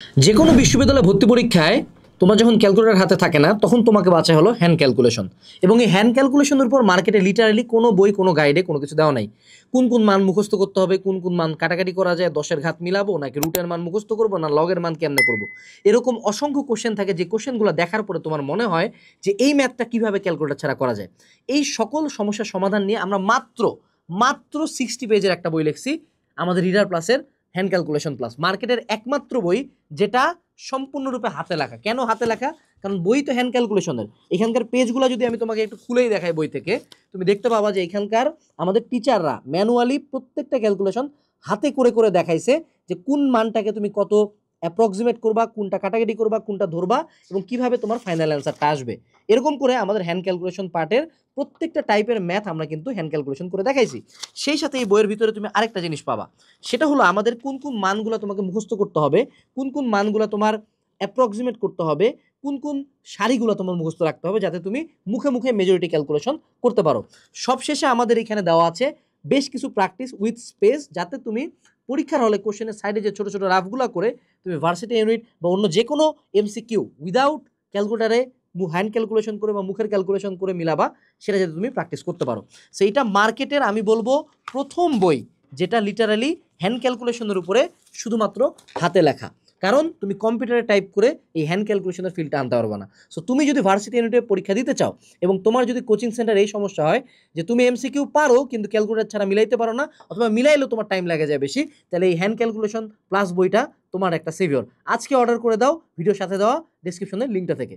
যে কোনো বিশ্ববিদ্যালয়ে ভর্তি পরীক্ষায় তোমার যখন ক্যালকুলেটর হাতে থাকে না তখন তোমাকে বাঁচা হলো হ্যান্ড ক্যালকুলেশন। এবং এই হ্যান্ড ক্যালকুলেশনের উপর মার্কেটে লিটারালি কোনো বই কোনো গাইডে কোনো কিছু দেওয়া নাই। কোন কোন মান মুখস্থ করতে হবে, কোন কোন মান কাটাকাটি করা যায়, দশের ঘাত মিলাবো নাকি রুটের মান মুখস্থ করবো না লগের মান কেমনে করবো, এরকম অসংখ্য কোশ্চেন থাকে যে কোশ্চেনগুলো দেখার পরে তোমার মনে হয় যে এই ম্যাথটা কীভাবে ক্যালকুলেটর ছাড়া করা যায়। এই সকল সমস্যার সমাধান নিয়ে আমরা মাত্র মাত্র 60 পেজের একটা বই লিখছি, আমাদের রিডার প্লাসের হ্যান্ড ক্যালকুলেশন প্লাস, মার্কেটের একমাত্র বই যেটা সম্পূর্ণরূপে হাতে লেখা। কেন হাতে লেখা? কারণ বই তো হ্যান্ড ক্যালকুলেশনের। এখানকার পেজগুলো যদি আমি তোমাকে একটু খুলেই দেখাই বই থেকে, তুমি দেখতে পাবা যে এখানকার আমাদের টিচাররা ম্যানুয়ালি প্রত্যেকটা ক্যালকুলেশন হাতে করে করে দেখাইছে যে কোন মানটাকে তুমি কত অ্যাপ্রক্সিমেট করবা, কোনটা কাটাকাটি করবা, কোনটা ধরবা এবং কিভাবে তোমার ফাইনাল অ্যান্সারটা আসবে। এরকম করে আমাদের হ্যান্ড ক্যালকুলেশন পার্টের প্রত্যেকটা টাইপের ম্যাথ আমরা কিন্তু হ্যান্ড ক্যালকুলেশন করে দেখাইছি। সেই সাথে এই বইয়ের ভিতরে তুমি আরেকটা জিনিস পাবা, সেটা হলো আমাদের কোন কোন মানগুলো তোমাকে মুখস্থ করতে হবে, কোন কোন মানগুলো তোমার অ্যাপ্রক্সিমেট করতে হবে, কোন কোন সারিগুলো তোমার মুখস্থ রাখতে হবে যাতে তুমি মুখে মুখে মেজরিটি ক্যালকুলেশন করতে পারো। সবশেষে আমাদের এখানে দেওয়া আছে বেশ কিছু প্র্যাকটিস উইথ স্পেস, যাতে তুমি পরীক্ষার হলে কোশ্চেনের সাইডে যে ছোটো ছোটো রাফগুলো করে তুমি ভার্সিটি ইউনিট বা অন্য যে কোনো এমসিকিউ উইদাউট ক্যালকুলেটারে হ্যান্ড ক্যালকুলেশন করে বা মুখের ক্যালকুলেশন করে মিলাবা, সেটা যাতে তুমি প্র্যাকটিস করতে পারো। সেইটা মার্কেটের আমি বলবো প্রথম বই যেটা লিটারালি হ্যান্ড ক্যালকুলেশনের উপরে শুধুমাত্র হাতে লেখা। কারণ তুমি কম্পিউটারে টাইপ করে এই হ্যান্ড ক্যালকুলেশনের ফিল্ডটা আনতে পারবে না। সো তুমি যদি ভার্সিটি ইউনিটে পরীক্ষা দিতে চাও এবং তোমার যদি কোচিং সেন্টার এই সমস্যা হয় যে তুমি এমসিকিউ পারো কিন্তু ক্যালকুলেটর ছাড়া মিলাইতে পারো না, অথবা মিলাইলেও তোমার টাইম লাগে যায় বেশি, তাহলে এই হ্যান্ড ক্যালকুলেশন প্লাস বইটা তোমার একটা সেভিয়র। আজকে অর্ডার করে দাও ভিডিওর সাথে দেওয়া ডেসক্রিপশনের লিঙ্কটা থেকে।